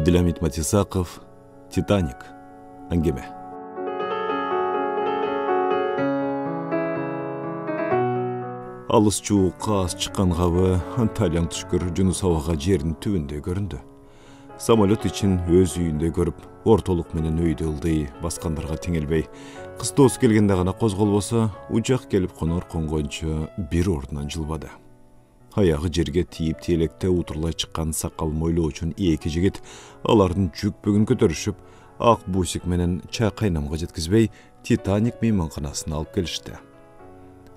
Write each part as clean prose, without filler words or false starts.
Абдельхамид Матисаков, «Титаник». Әңгеме. Алыс чуу қаас чыққан ғавы Анталиян түшкір Жунус ауаға жердің түбінде көрінді. Самолет için өз үйінде көріп, ортолық менен өйді ылдый басқандарға теңелбей, қыс дос келгенде ғана қозғол болса, ұжақ келіп қонор қонғанша бір орнынан жылбады. Аяғы жерге тиіп телекте утырлай шыққан сақал мойлы үшін екі жігіт алардың жүк бүгін көтерішіп, ақ бусик менен чай қайнамға жеткізбей, Титаник мейманханасына алып келішті.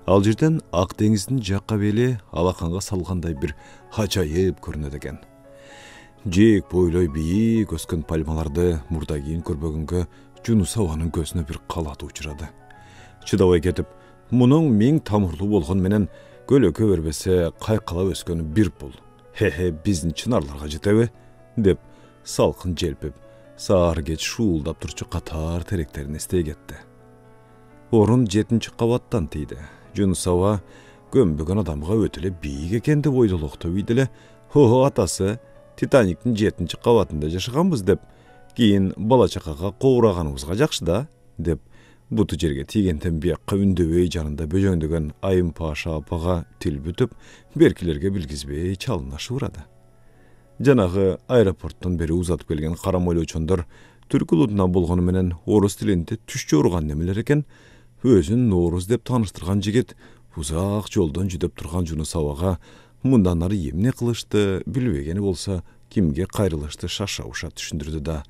Ал жерден Ақ деңіздің жаққа белі алақанға салғандай бір хачайып көрінеді екен. Жек бойлой бейік өскен пальмаларды мұрда кейін көрбөгінгі Жунус ауаның көзіне бір қалаты ұшырады. Чыдабай кетіп, мұның мен тамырлы болған менен көлөкө бербесе қайқала өскені бір бұл. Хе-хе, біздің чынарларға жетеуі, деп салқын желпіп, саар кеч шуылдап тұрчы қатар теректерін істей кетті. Орын 7-ші қабаттан тейді. Жунус ауа көмбігін адамға өтілі бейік екенді ойлылықты үйділі, «Хо-хо, атасы, Титаниктің 7-ші қабатында жашығанбыз» деп, кейін бала-чақаға қоғырағанымызға жақшы да, деп, бұты жерге тигентен бияққа үндөвей жанында бөжөңдеген Айым Паша апаға тіл бүтіп, беркілерге білгізбей чалына шуырады. Жанағы аэропорттан бері ұзатып келген қарамойлы учондар түркі ұлтына болғаны менен орыс тілінде түшче ұрған немелер екен, өзін Норыз деп таныштырған жігет ұзақ жолдан жүдеп тұрған Жунус ауаға мұндан ары емне қылышты, білбегені болса, кімге қайрылышты шаша-ұша түшіндірді да,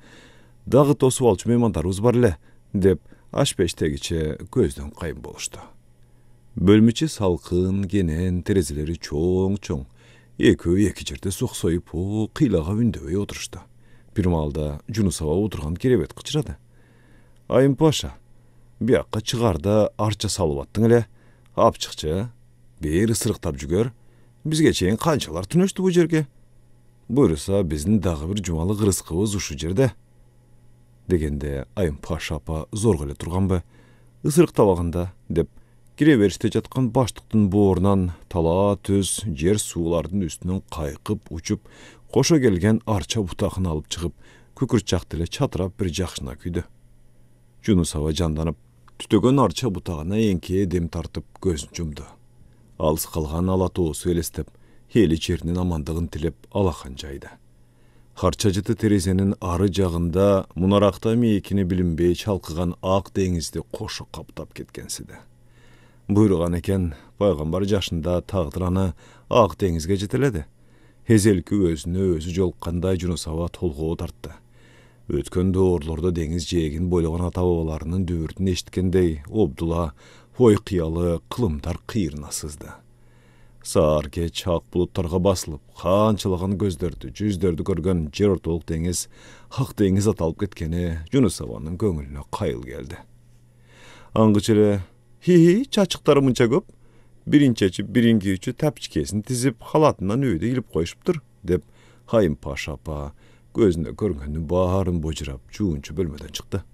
«Дағы тосып алчы меймандарыбыз барлы», деп ашпештегіче көзден қайын болышты. Бөлмічі салқын, генен, терезелері чоң-чоң, екі жерде соқ-сойып, қилаға үндөвей отырышты. Bir malda Жунус ауа отырған керебет қычырады. «Айым Паша, бияққа шығарда арча салып аттың әле, ап шықчы, бері сырықтап жүгер, бізге чейін қаншалар түнөшті бұл жерге? Бұйырса, біздің дағы бір жұмалы ғырысқыбыз ұшы жерде». Дегенде Айым Паша апа зорғылы тұрған бі, «Ысырықтап ағында», деп, кіреберісте жатқан баштықтың борынан тала түз жер суылардың үстінен қайқып, ұчып, қоша келген арча бұтақын алып шығып, күкіртчақ тілі чатырап бір жақшына күйді. Жунус ауа жанданып, түтеген арча бұтағына енке дем тартып көзін жұмды. Алыс қалған алатуысы елестеп, хелі черінен амандығын тілеп алақан жайды. Харча жыты терезенің ары жағында мұнарақта мейекіне білінбей чалқыған Ақ деңізді қошы қаптап кеткенсіді. Бұйырған екен, пайғамбар жашында тағдыраны Ақ деңізге жетеледі. Хезелкі өзіне өзі жолыққандай Жунус ауа толғуы тартты. Өткенді орлорда деңіз жегін бойлаған ата-бабаларының дүвірдін ештікендей, обдула, ой қиялы, қылымдар қиырына сызды. Саар кеч ақ бұлыттарға басылып, қаншылаған көздерді, жүздерді көрген жер ортолық деңіз, Ақ деңіз аталып кеткені Жунус ауаның көңіліне қайыл келді. Аңғычылы, «Хи-хи, чачықтары мұнша көп, бірінчечі, бірінгі үші тәпчікесін тізіп, халатынан өйді еліп қойшыптыр», деп Айым Паша апа көзінде көргені барын божырап, жуынчы бөлмеден шықты.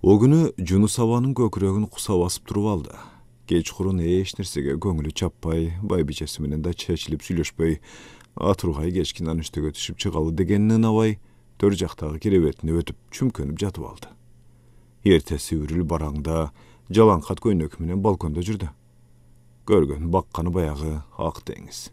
О күні Жунус ауаның көкірегін құса басып тұрып алды. Кеч құрын еш нәрсеге көңілі чаппай, байбичесі менен да чәчіліп сүйлешпей, атырғай кешкінен үстіге түшіп шығалы дегеннен авай, төр жақтағы керебетіне өтіп, чүмкөніп жатып алды. Ертесі үріл бараңда, жаланқат көйнекіменен балконда жүрді. Көрген баққаны баяғы Ақ деңіз.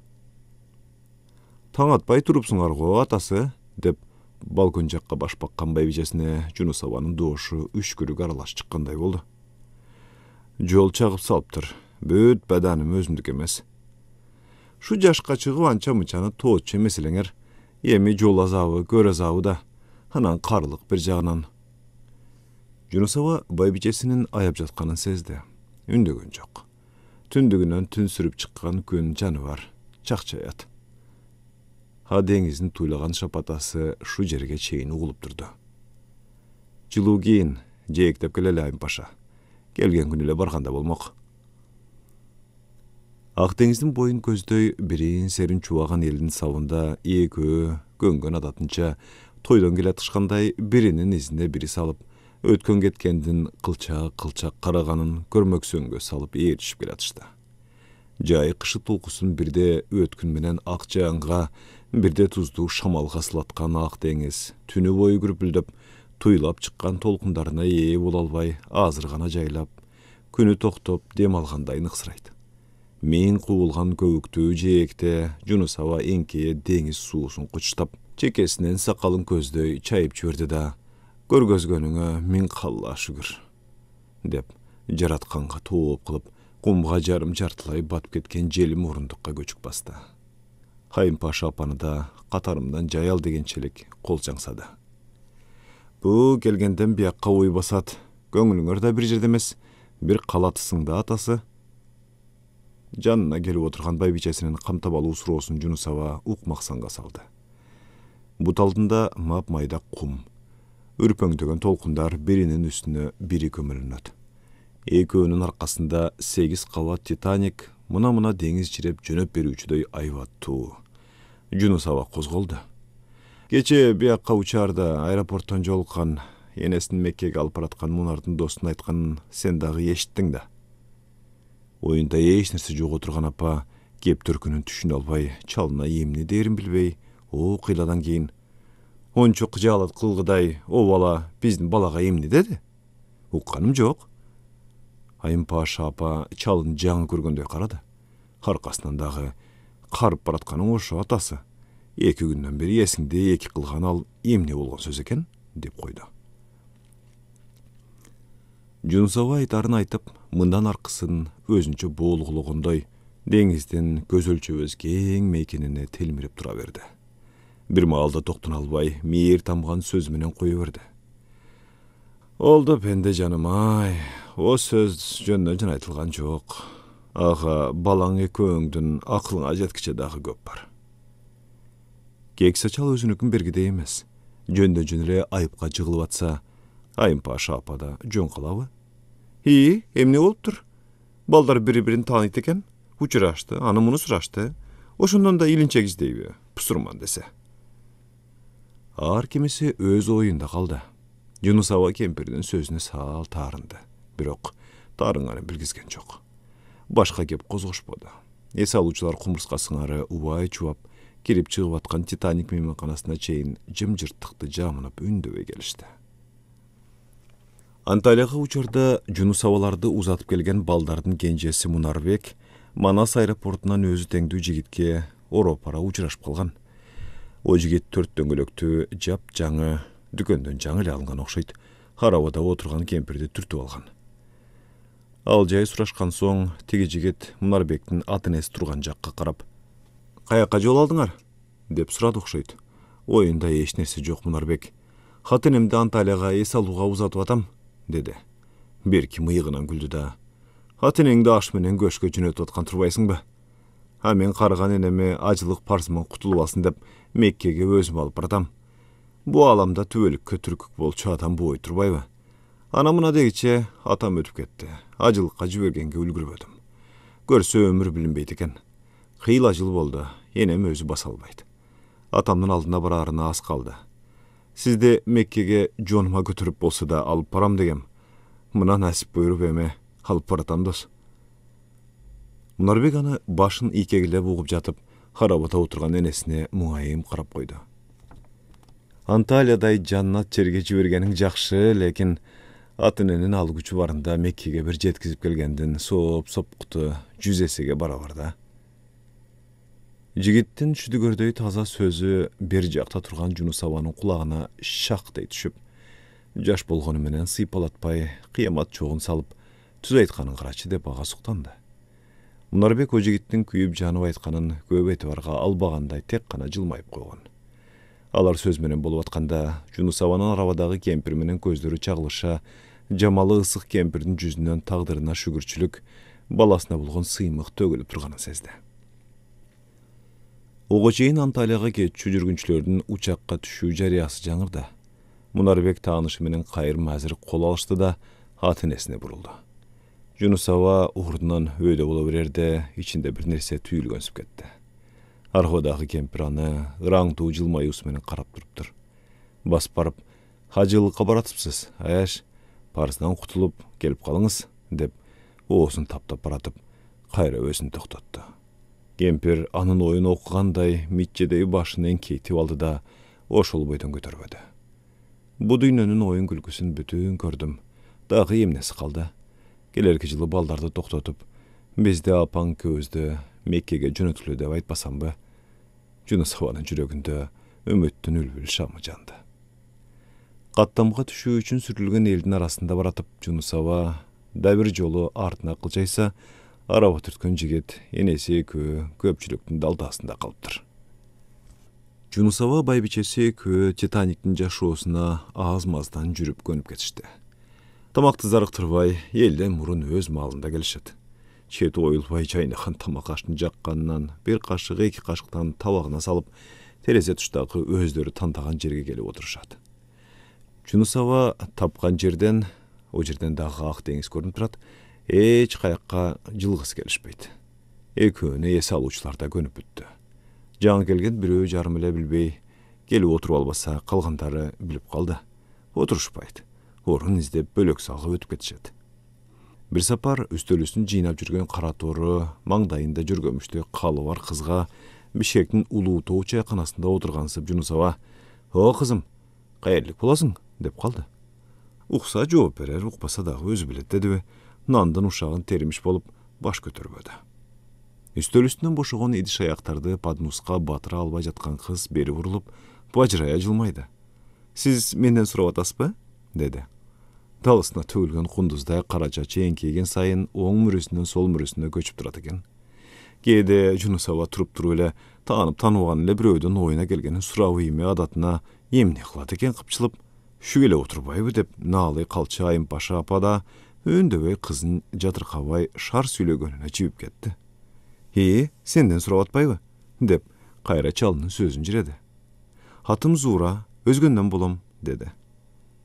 «Таң атпай тұрыпсыңар ғой, атасы», деп балкон жаққа баш баққан байбичесіне Жунус ауаның дошы үшкірік аралаш шыққандай болды. «Жол чағып салыптыр, бөт бәдәнім өзімдік емес. Шу жашқа шығып анча-мұнчаны тоғытшы меселеңер, еми жол азауы, көр азауы да, анан қарлық бір жағынан». Жунус ауа байбичесінің аяп жатқанын сезді. Үндеген жоқ. Түндігінен түн сүріп шыққан күн жаны бар, чақчаят. Ха деңізін туйлаған шапатасы шу жерге чейін ұғылып тұрды. «Жылу кейін, жейіктеп келелі Айым Паша. Келген күнілі барғанда болмақ». Ақ деңіздің бойын көздөй бірін серін чуаған елдің сауында екі көнгөн адатынша тойдан келе тышқандай бірінің ізіне бірі салып, өткен кеткендін қылчақ қарағанын көрмөксөнгө салып ерішіп келатышты. Jay kışı tulkusun birde ötkün menen ak jağınga, birde tuzdu şamalga sılatkan ak deniz, tünü boyu gürpüldöp, tuylap çıkkan tolkundarına eye bolalbay, azırgana jaylap, күнү токтоп дем алгандай ныксырайт. Мен кубулган көбүктүү жээкте Жунус аба эңкее деңиз суусун кучтап, чекесинен сакалын көздөй чайып жиберди да, көргөзгөнүңө миң калла шүгүр, деп жаратканга тооп кылып, кумга жарым жартылай батып кеткен желим орундукка көчүк басты. Хайым Паша апаны да катарымдан жаял дегенчелик кол чаңсады. Бу келгенден биякка ой басат, көңүлүңөр да бир жерде эмес, bir kalatısında atası. Жанына келіп отырған байбичесинин камтап алуу суроосун Жунус аба укмаксанга салды. Бут алдында мап-майда кум. Үрпөңдөгөн толкундар биринин үстүнө бири көмүлүнөт. Экөөнүн аркасында 8 кабат Титаник мына деңиз чиреп жөнөп берүүчүдөй айбаттуу. Жунус аба козголду. Кече биякка учаарда аэропорттон жолуккан енесин Меккеге алып бараткан Мунардын достун айтканын сен дагы эшиттиң да. Оюнда эч нерсе жок отурган апа кеп төркүнүн түшүнө албай, чалына эмне дээрин билбей, о кыйладан кийин ончо кыжаалат кылгыдай, о бала биздин балага эмне деди? Укканым жок. Айым Паша апа чалын жаңы көргөндөй карады. Аркасынан дагы карып баратканың ошо атасы. 2 күндөн бери эсиңде эки кылган ал эмне болгон сөз экен, деп койду. Жунус аба айтарын айтып, мындан аркысын өзүнчө боолгулогондой деңиздин көз өлчөбөз кең мейкенине телмирип тура берди. Бир маалда токтоно албай, мейир тамган сөз менен кое берди. Олду пенде жаным ай, о сөз жөндөн жөн айтылган жок. Ага балаң экөөңдүн акылыңа жеткиче дагы көп бар. Кексе чал өзүнүкүн бергидей эмес. Жөндөн жөн эле айыпка жыгылып атса, Айым Паша апа да жөн калабы? Эмне болуптур? Балдар бири-бирин тааныйт экен, учурашты, аны муну сурашты. Ошондон да илинчек издейби, пусурман десе. Ар кимиси өз оюнда калды. Жунус аба кемпирдин сөзүнө саал таарынды. Бирок таарынганы билгизген жок. Башка кеп козгошподу. Эс алуучулар кумурска сыңары убай чубап, кирип чыгып аткан Титаник мейманканасына чейин жымжырттыкты жамынып үндөбөй келишти. Анталияга учурда Жунус абаларды узатып келген балдардын кенжеси Мунарбек Манас аэропортунан өзү теңдүү жигитке Оропара учурашып калган. О жигит 4 дөңгөлөктүү жап жаңы дүкөндөн жаңы эле алынган окшойт. Харабада отурган кемпирди түртүп алган. Ал жай сурашкан соң тиги жигит Мунарбектин атын эс турган жакка карап, «Каяка жол алдыңар?» деп сурады окшойт. Оюнда эч нерсе жок Мунарбек. «Хатынемди Анталияга эс алууга узатып атам», деди. Берки мыйыгынан күлдү да. «Хатынеңди аш менен көшкө жөнөтүп аткан турбайсыңбы? А мен карыган энеме ажылык парсыман кутулуп алсын деп Меккеге өзүм алып баратам. Бу аламда түбөлүккө түркүк болчу адам бой турбайбы? Ана мына дегиче атам өтүп кетти. Ажылыкка жибергенге үлгүрбөдүм. Көрсө өмүр билинбейт экен. Кыйла жыл болду, энем өзү баса албайт. Атамдын алдына барарына аз калды. Сизди Меккеге жоныма көтөрүп болсо да алып барам дегем. Мына насип буйруп эме алып баратам дос. Мунарбек аны башын ийкегилеп угуп жатып, харабата отурган энесине муңайым карап койду. Анталиядай жаннат жерге жибергениң жакшы, лекин атын-энени алгучу барында Меккеге бир жеткизип келгендин сопкуту 100 эсеге барабар да. Жигиттин шүдүгөрдөй таза сөзү бер жакта турган Жунус абанын кулагына шактай түшүп, жаш болгону менен сыйпалатпай, кыямат чогун салып, түз айтканын карачы деп ага суктанды. Мунарбек о жигиттин күйүп жанып айтканын көп этибарга албагандай тек гана жылмайып койгон. Алар сөз менен болуп атканда, Жунус абанын арабадагы кемпир менен көздөрү чагылыша, жамалы ысык кемпирдин жүзүнөн тагдырына шүгүрчүлүк, баласына болгон сыймык төгүлүп турганын сезди. Ого чейин Анталияга кетчү жүргүнчүлөрдүн учакка түшүү жарыясы жаңырды. Мунарбек таанышы менен кайрым азыр кол алышты да атын-эсине бурулду. Жунус аба урдунан өйдө боло берерде ичинде бир нерсе түйүлгөнсүп кетти. Арбадагы кемпир аны ыраңдуу жылмаюусу менен карап туруптур. Басып барып, «Хажылыкка баратыпсыз, аяш, парыздан кутулуп келип калыңыз», деп оозун таптап баратып, Kayra özünü toxtatdı. Kempir anın oyunu okuganday mitçedeyi başını enkeytip aldı da oşol boydan götürmedi. Bu düynönün oyun gülgüsün bütün gördüm. Dağı emnesi kaldı. Gelerki жылы baldardı toxtatıp, bizde apan közde Mekke'ge jönötülü dep aytpasam mı? Yunus Havanın жүрөгүндө үмүттүн үлбүл шамы жанды. Каттамга түшүү үчүн сүрүлгөн элдин арасында баратып Yunus Hava да бир жолу артына кылчайса, араба түрткөн жигит энеси экөө көпчүлүктүн далдасында калыптыр. Yunus Hava байбичеси экөө Титаниктин жашоосуна аз-маздан жүрүп көнүп кетишти. Тамакты зарыктырбай, элден мурун өз маалында келишет. Чети оюлбай чайнахан тамак аштын жакканынан бир кашык эки кашыктан табагына салып, терезе туштагы өздөрү тантаган жерге келип отурушат. Yunus Hava тапкан жерден, о жерден дагы ак деңиз көрүнүп турат, эч каякка жылгысы келишпейт. Экөөнү эс алуучулар да көнүп бүттү. Жаңы келген бирөө жарым эле билбей, келип отуруп албаса, калгандары билип калды. Отурушпайт. Орун издеп бөлөк салгы өтүп кетишет. Бир сапар үстөлүсүн жыйнап жүргөн кара тору маңдайында жүргөмүштө калы бар кызга Бишкектин улуу тоо чайканасында отургансып Yunus Hava: "О кызым, кайерлик болосуң?" деп калды. Укса жооп берер, укпаса дагы өзү билет дедиби, нандын ушагын теримиш болуп баш көтөрбөдү. Үстөл үстүнөн бошогон идиш аяктарды поднуска батыра албай жаткан кыз бери бурулуп, бажырая жылмайды. "Сиз менден сурап атасызбы?" деди. Далысына төгүлгөн кундуздай кара чачы эңкейген сайын оң мүрөсүнөн сол мүрөсүнө көчүп турат экен. Кээде Yunus Hava туруп эле таанып тааныбаган эле бирөөдөн оюна келгенин сурап ийме адатына эмне кылат экен кыпчылып, "Шү эле отурбайбы?" деп наалы калчы Айым Паша апа да өндөбөй кызын жатыркабай шар сүйлөгөнүнө жибип кетти. Сенден сурап атпайбы?" деп кайра чалынын сөзүн жиреди. "Атым Зура, өзгөндөн болом" деди.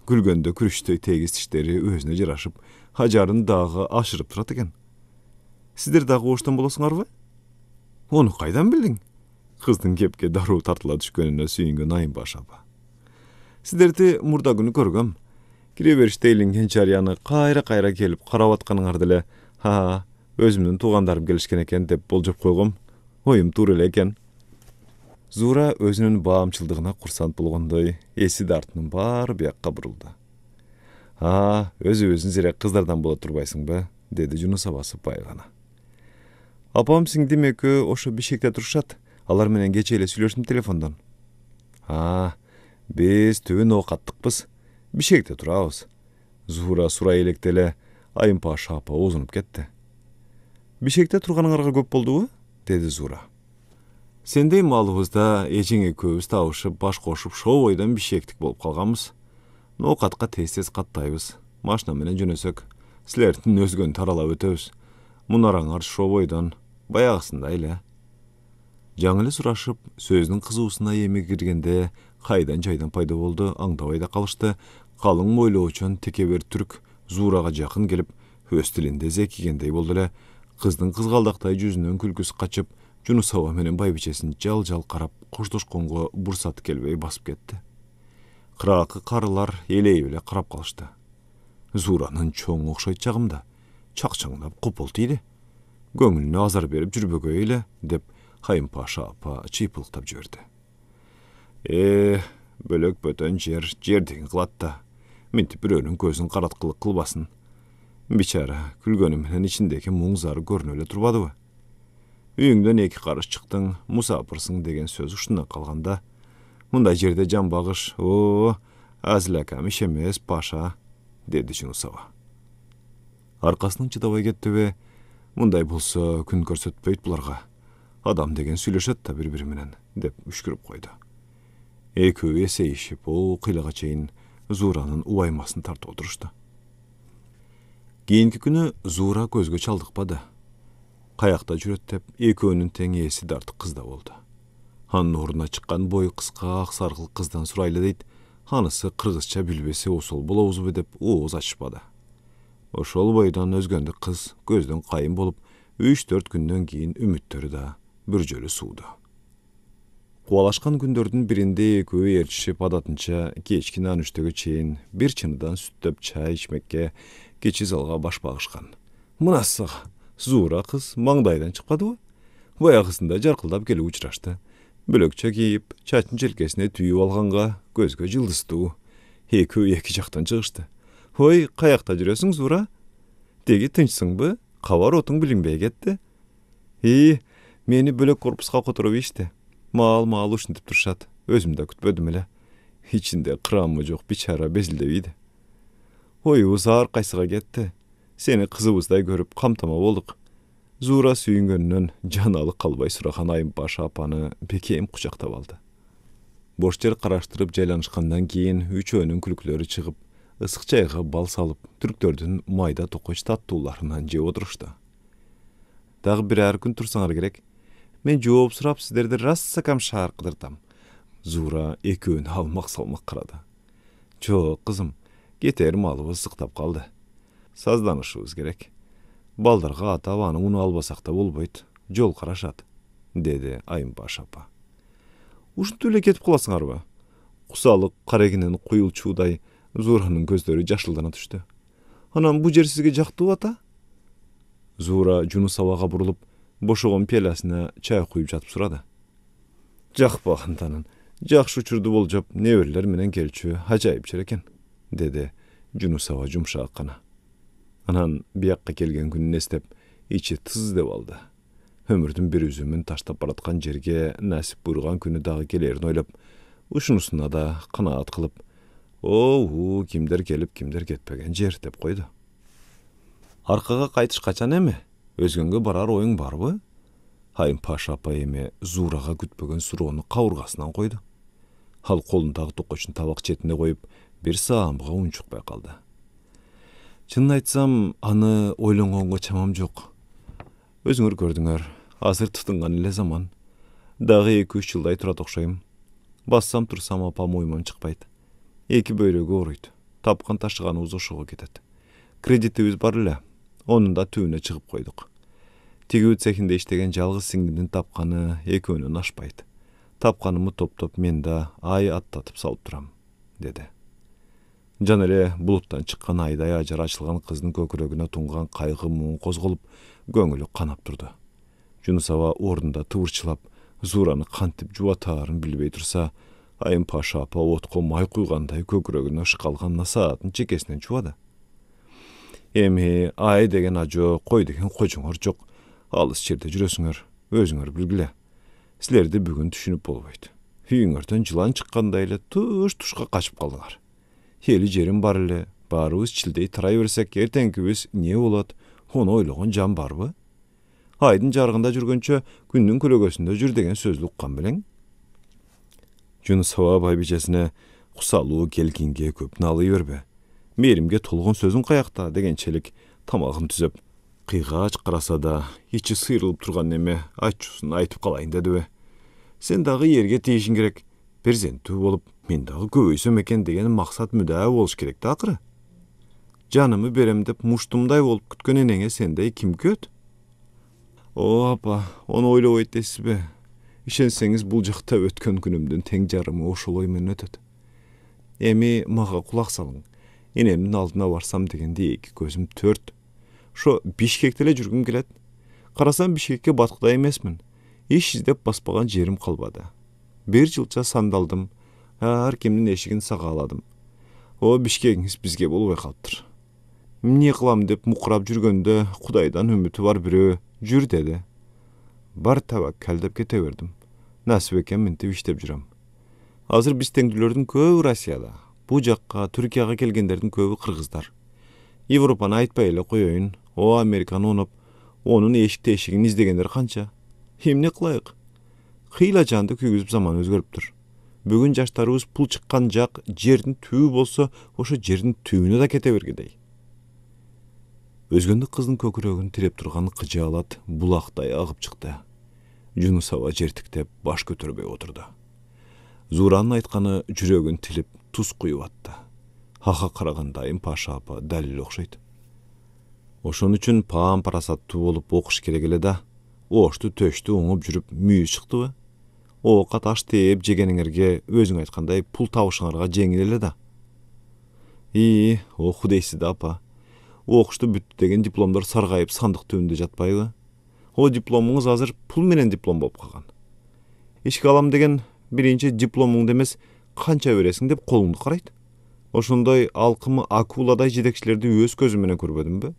Күлгөндө күрүчтөй тегиз тиштери өзүнө жарашып, ажарын дагы ашырып турат экен. "Сиздер дагы оштон болосуңарбы?" "Ону кайдан билдиң?" Кыздын кепке дароо тартыла түшкөнүнө сүйүнгөн Айым Паша апа. "Сиздерди мурда күнү көргөм. Кире бериште илинген чарыяны кайра келип карап атканыңарды эле, өзүмдүн туугандарым келишкен экен деп болжоп койгом. Оюм туура эле экен." Зура өзүнүн баамчылдыгына курсант болгондой, эси дартынын баары биякка бурулду. Өзүбүздүн зирек кыздардан боло турбайсыңбы?" деди Yunus Hava сыпайы гана. "Апам сиңдим экөө ошо Бишкекте турушат. Алар менен кече эле сүйлөштүм телефондон." "Биз түбүн оокаттыкпыз. Бишкекте турабыз." Зура сурай электе эле Айым Паша апа озунуп кетти. "Бишкекте турганыңарга көп болдубу?" деди Зура. "Сендей малыбызда эжең экөөбүз табышып, баш кошуп, шоо бойдон Бишкектик болуп калганбыз. Ноокатка тез каттайбыз. Машина менен жөнөсөк, силердин өзгөнү таралап өтөбүз. Мунараңар шоо бойдон баягысындай эле." Жаңы эле сурашып, сөзүнүн кызуусуна эми киргенде кайдан жайдан пайда болду аңдабай да калышты. Калың мойлоочон текебер түрк Зурага жакын келип, өз тилинде зекигендей болду эле. Кыздын кызгалдактай жүзүнөн күлкүсү качып, Yunus Hava менен байбичесин жал карап, коштошконго бурсаты келбей басып кетти. Кыраакы карылар элейип эле карап калышты. Зуранын чоң окшойт чагымда чакчаңдап купул тийди. Көңүлүнө азар берип жүрбөгөй эле деп Айым Паша апа чыйпылыктап жиберди. Бөлөк бөтөн жердегин кылат да, минтип бирөөнүн көзүн караткылык кылбасын. Бичара күлгөнү менен ичиндеги муң зары көрүнө эле турбадыбы? Үйүңдөн эки карыш чыктың, мусапырсың деген сөз ушундан калганда, мындай жерде жан багыш, азылакам иш эмес, Паша, деди Yunus Hava. Аркасынан чыдабай кеттиби? Мындай болсо күн көрсөтпөйт буларга. Адам деген сүйлөшөт да бири-бири менен, деп үшкүрүп койду. Экөө эсейишип, кыйлага чейин Зуранын убаймасын тартып отурушту. Кийинки күнү Зура көзгө чалдыкпады. Каякта жүрөт деп экөөнүн тең эси дартык кызда болду. Анын ордуна чыккан бою кыска ак саргыл кыздан сурайлы дейт. Анысы кыргызча билбесе осол болобузбу деп ооз ачышпады. Ошол бойдон өзгөндү кыз көздөн кайын болуп, 3-4 күндөн кийин үмүттөрү да бир жолу сууду. Кубалашкан күндөрдүн биринде экөө ээрчишип адатынча кечки нанүштөгө чейин бир чыныдан сүттөп чай ичмекке кечи залга баш багышкан. "Мынасы Zura kız mаңдайдан çıkmadı. Bayağısında jarkıldap gelip uçraştı. Bölökçe giyip, çaçın çelkesine tüyüp alğanга gözgö жылдысты. Eki jaktan çıgıştı. Hoy, kayakta жүрөсүң, Zura? Degi tınçsың Kavar otun bilinbey ketdi. Meni bölök korpuska koturup işte. Mal uşuntip turşat. Özüm de kütbödüm ele. İçinde kıramı jok biçara bezildebiydi. Hoy, uzar kaysıga ketdi. Seni kızыбыздай görüp kamtama bolduk. Zura süyüngönnөн janalı kalbay surakan Ayım Paşa apany bekem kucaktap aldı. Boş jer karaştırıp jaylanışkandan keyin üçöөнүн күлкүлөрү чыгып, ысык чайга бал салып, түрктөрдүн майда токоч таттууларынан жеп отурушты. Дагы бир ар күн турсаңар керек. Мен жооп сурап сиздерди раса камшаар кыдыртам. Zura ekөөнү алмак салмак карады. Жок, кызым, кетер малыбыз сыктап калды. Сазданышыбыз керек. Балдарга ата-бабаны уну албасак да болбойт. Жол карашат, деди Айым Paşa апа. Ушинтип эле кетип каласыңарбы? Кусалык карегинин куюлчуудай Зуранын көздөрү жашылдана түштү. Анан бу жер сизге жактыбы, ата? Zura Жунус абага бурулуп, бошогон пиаласына чай куюп жатып сурады. Жакпагантанын, жакшы учурду болжоп, неберелер менен келчү ажайып жер экен, деди Жунус аба жумшак гана. Анан биякка келген күнүн эстеп, ичи тыз деп алды. Өмүрдүн бир үзүмүн таштап бараткан жерге насип буйруган күнү дагы келерин ойлоп, ушунусуна да канаат кылып, кимдер келип, кимдер кетпеген жер деп койду. Аркага кайтыш качан эми? Өзгөнгө барар оюң барбы? Айым Paşa апа эми Зурага күтпөгөн суроону кабыргасынан койду. Ал колундагы токочун табак четине коюп, бир саамга унчукпай калды. Чынын айтсам, аны ойлонгонго чамам жок. Өзүңөр көрдүңөр, азыр тытынган эле заман. Дагы 2-3 жылдай турат окшойм. Бассам турсам апам оюман чыкпайт. Эки бөйрөгү ооруйт. Тапкан ташыганыбыз ошого кетет. Кредитибиз бар эле. Онун да түбүнө чыгып койдук. Тигүү цехинде иштеген жалгыз сиңдинин тапканы экөөнөн ашпайт. Тапканымы топтоп мен да ай аттатып салып турам, деди. Жан эле булуттан чыккан айдай ажар ачылган кыздын көкүрөгүнө тунган кайгы муң козголуп, көңүлү канап турду. Жунус аба ордунда тыбырчылап, Зураны кантип жубатаарын билбей турса, Айым Paşa апа отко май куйгандай көкүрөгүнө шыкалган насаатын чекесинен жубады. Эми ай деген ажо, кой деген кожуңор жок. Алыс жерде жүрөсүңөр, өзүңөр билгиле. Силерди бүгүн түшүнүп болбойт. Үйүңөрдөн жылан чыккандай эле туш-тушка качып калдыңар. Эли жерим бар эле, баарыбыз чилдей тарай берсек, эртеңкибиз эмне болот? Ону ойлогон жан барбы? Айдын жарыгында жүргөнчө күндүн көлөгөсүндө жүр деген сөздү уккан белең. Жунус аба байбичесине кусалуу келгинге көп налый бербе. Мээримге толгон сөзүң каякта дегенчелик тамагын түзөп, кыйгач караса да ичи сыйрылып турган неме айтчусун айтып калайын дедиби. Сен дагы эрге тийишиң керек. Перзенттүү болуп, мен дагы көбөйсөм экен деген максат мүдаа болуш керек да акыры. Жанымы берем деп муштумдай болуп күткөн энеңе сендей ким көт? Апа, ону ойлобойт дейсизби? Ишенсеңиз бул жакта өткөн күнүмдүн тең жарымы ошол ой менен өтөт. Эми мага кулак салың. Энемдин алдына барсам дегенде эки көзүм төрт. Шо Бишкекте эле жүргүм келет. Карасам Бишкекке баткыда эмесмин. Иш издеп баспаган жерим калбады. Бир жылча сандалдым. Ар кимдин эшигин сагаладым. Бишкегиңиз бизге болбой калыптыр. Эмне кылам деп мукурап жүргөндө Кудайдан үмүтү бар бирөө жүр деди. Бар табаккал деп кете бердим. Насип экен мынтип иштеп жүрөм. Азыр биз теңдүүлөрдүн көбү Россияда. Бу жакка Түркияга келгендердин көбү кыргыздар. Европаны айтпай эле коеюн. Американы оноп, онун эшик-тешигин издегендер канча? Эмне кылайык? Кыйла жанды күйгүзүп заман өзгөрүптүр. Бүгүн жаштарыбыз пул чыккан жак жердин түбү болсо, ошо жердин түбүнө да кете бергидей. Өзгөндүк кыздын көкүрөгүн тиреп турган кыжаалат булактай агып чыкты. Жунус аба жертиктеп баш көтөрбөй отурду. Зуранын айтканы жүрөгүн тилип туз куюп атты. Ага караганда Айым Paşa апа дал эле окшойт. Ошон үчүн паам парасаттуу болуп окуш керек эле да. Ошту төштү оңоп жүрүп мүйү чыктыбы? Оокат аш тээп жегениңерге өзүң айткандай пул табышыңарга жеңил эле да. Худейсиз да апа. Оқышты бүтті деген дипломдар сарғайып сандық төбүндө жатпайбы? О дипломуңуз азыр пул менен диплом болуп калган. Ишке алам деген биринчи дипломуңду эмес канча бересиң деп колуңду карайт. Ошондой алкымы акуладай жетекчилерди өз көзүм менен көрбөдүмбү?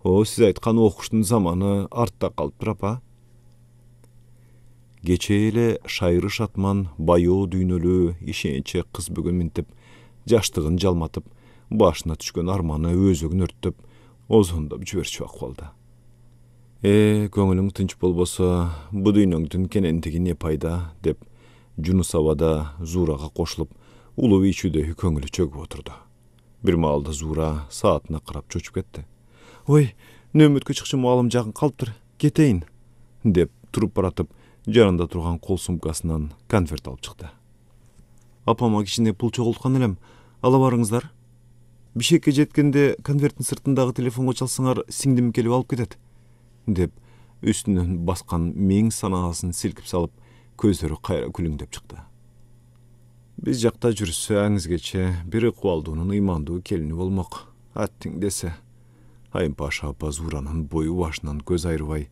Сиз айткан окуштун заманы артта калыптыр апа. Кече эле шайыры шатман, байоо дүйнөлүү, ишенче кыз бөгөн минтип, жаштыгын жалматып, башына түшкөн арманы өзөгүн өрттөп, озондоп жиберчү акыбалда. Көңүлүң тынч болбосо, бу дүйнөңдүн кенендиги не пайда, деп Жунус абада Зурага кошулуп, улуу ичүүдө көңүлү чөгүп отурду. Бир маалда Зура саатына карап чочуп кетти. Ой, нөмөткө чыкчы маалым жакын калыптыр, кетейин, деп туруп баратып, жарында турган кол сумкасынан конверт алып чыкты. Апама кичине пул чогулткан элем, ала барыңыздар. Бишекке жеткенде конверттин сыртындагы телефонго чалсаңар, сиңдим келип алып кетет, деп үстүнөн баскан мең санаасын силкип салып, көздөрү кайра күлүңдөп чыкты. Биз жакта жүрсөңүзгече бир ыкыбалдуунун ыймандуу келини болмок. Аттиң десе. Айым Паша апа Зуранын бою башынан көз айрыбай,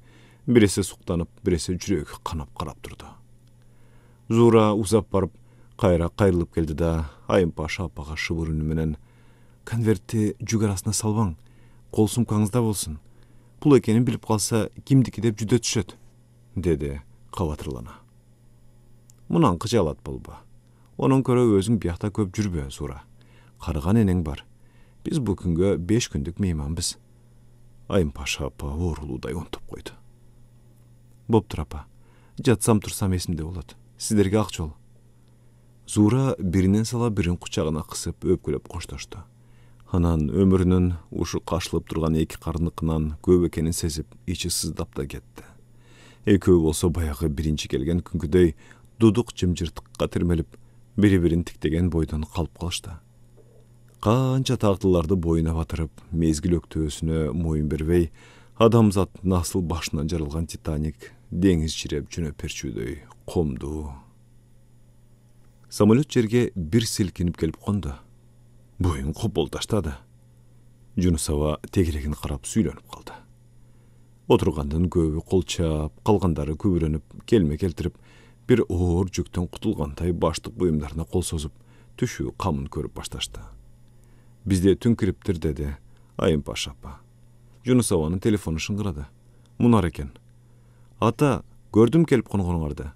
биресе суктанып, биресе жүрөгү канап карап турду. Зура узап барып, кайра кайрылып келди да, Айым Паша апага шыбыр үнү менен: "Конвертти жүк арасына салбаң, кол сумкаңызда болсун. Пул экенин билип калса, кимдики деп жүдө түшөт", деди кабатырлана. Мунан кыжалат болбо. Онун көрө өзүң биякта көп жүрбө, Зура. Карыган энең бар. Биз бу күнгө 5 күндүк мейманбыз. Айым Паша апа оорулуудай онтоп койду. Боптур апа. Жатсам турсам эсимде болот. Сиздерге ак жол. Зура биринен сала бирин кучагына кысып өпкөлөп коштошту. Анан өмүрүнүн ушу кашылып турган эки карыныкынан көп экенин сезип, ичи сыздап да кетти. Экөө болсо баягы биринчи келген күнгүдөй дудук жымжыртыкка термелип, бири-бирин тиктеген бойдон калып калышты. Канча тагдыларды боюна батырып, мезгил өктөөсүнө моюн бербей, адамзаттын асыл башынан жарылган Титаник деңиз жиреп жөнөп берчүдөй комду. Самолет жерге бир силкинип келип конду. Боюн копол таштады. Жунус аба тегерегин карап сүйлөнүп калды. Отургандын көбү колчап, калгандары күбүрөнүп, келме келтирип, бир оор жүктөн кутулгандай баштык буюмдарына кол созуп, түшүү камын көрүп башташты. Бизде түн кириптир, деди Айым Паша апа. Жунус абанын телефону шыңгырады. Мунар экен. Ата, көрдүм келип конгонуңарды.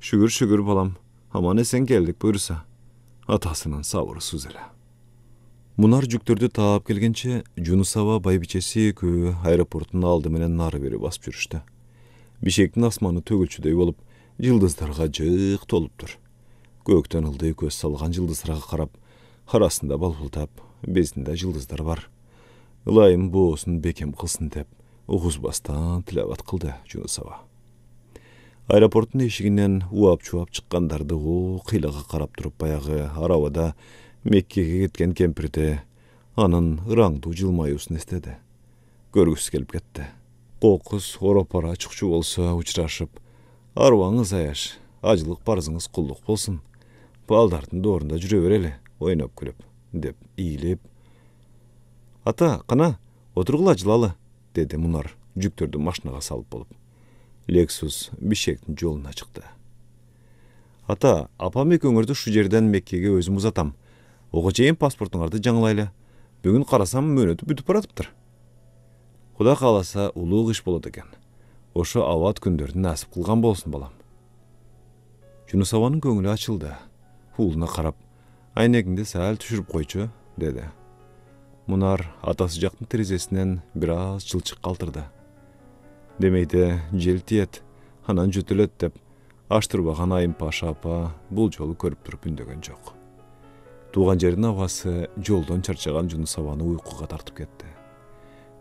Шүгүр балам, аман эсен келдик буйруса. Атасынын сабыры суз эле. Мунар жүктөрдү таап келгенче, Жунус аба байбичеси экөө аэропорттун алды менен нары бери басып жүрүштү. Бишектин асманы төгүлчүдөй болуп, жылдыздарга жык толуптур. Көктөн ылдый көз салган жылдыздарга карап, арасында балбулдап, безинде жылдыздар бар. Ылайым боосун бекем кылсын деп, угузбастан тилебат кылды Жунус аба. Аэропорттун эшигинен уап-чуап чыккандарды кыйлага карап туруп, баягы арабада Меккеге кеткен кемпирди, анын ыраңдуу жылмаюусын эстеди. Көргүсү келип кетти. Кокус оропара чукчу болсо учурашып, арыбаңыз аяш, ажылык парызыңыз кулдук болсун. Балдардын доорунда жүрө берели, ойноп күлүп, деп ийилип. Ата, кана, отургула жылалы, деди Мунар жүктөрдү машинага салып болуп. Лексус Бишектин жолуна чыкты. Ата, апам экөөңөрдү шу жерден Меккеге өзүм узатам. Ого чейин паспортуңарды жаңылайлы. Бүгүн карасам мөөнөтү бүтүп баратыптыр. Кудай кааласа улуу иш болот экен. Ошо абат күндөрдү насип кылган болсун, балам. Жунус абанын көңүлү ачылды. Уулуна карап, айнегиңди сәл түшүрүп койчу, деди. Мунар атасы жактын терезесинен бир аз жылчык калтырды. Демейде жел тиет, анан жөтөлөт деп, аштырбаган Айым Паша апа бул жолу көрүп туруп үндөгөн жок. Тууган жердин абасы жолдон чарчаган Жунус абаны уйкуга тартып кетти.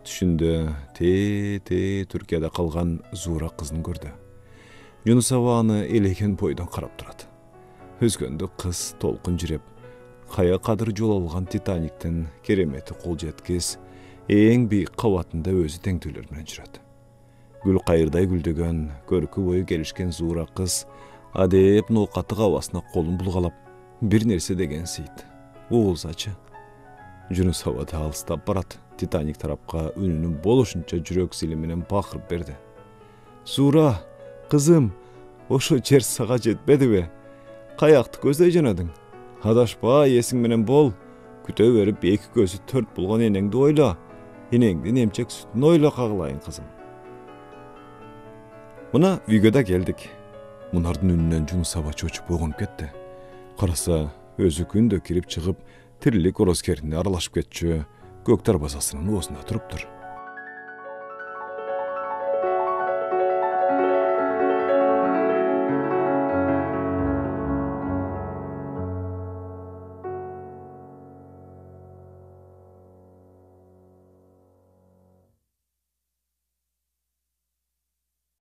Түшүндө Түркияда калган Зура кызын көрдү. Жунус аба аны элеген бойдон карап турат. Өзгөндө кыз толкун жиреп, кая кадыр жол алган Титаниктин керемети кол жеткис, эң бийик кабатында өзү теңдүүлөр менен жүрөт. Гүл кайырдай гүлдөгөн, көркү бою келишкен Зура кыз адеп ноокаттык абасына колун булгалап, бир нерсе деген сейт. Уулзачы. Junus havada alыстap barat. Titanik tarapka önünün boluşunça jürek siliminen bakırıp berdi. Sura, kızım, oşo çer sağa jetmedi be. Kayakты көздөй жанадың. Адашпа, есің менен бол. Күтө берип эки көзү төрт болгон энеңди ойла. Энеңдин эмчек сүтүн ойла кагылайын кызым. Мына үйгө да келдик. Мунардын үнүнөн Жунус аба чочуп ойгонуп кетти. Караса, өзү күндө кирип чыгып, тирилик ороз керине аралашып кетчү. Көк дарбазасынын оозунда туруптур.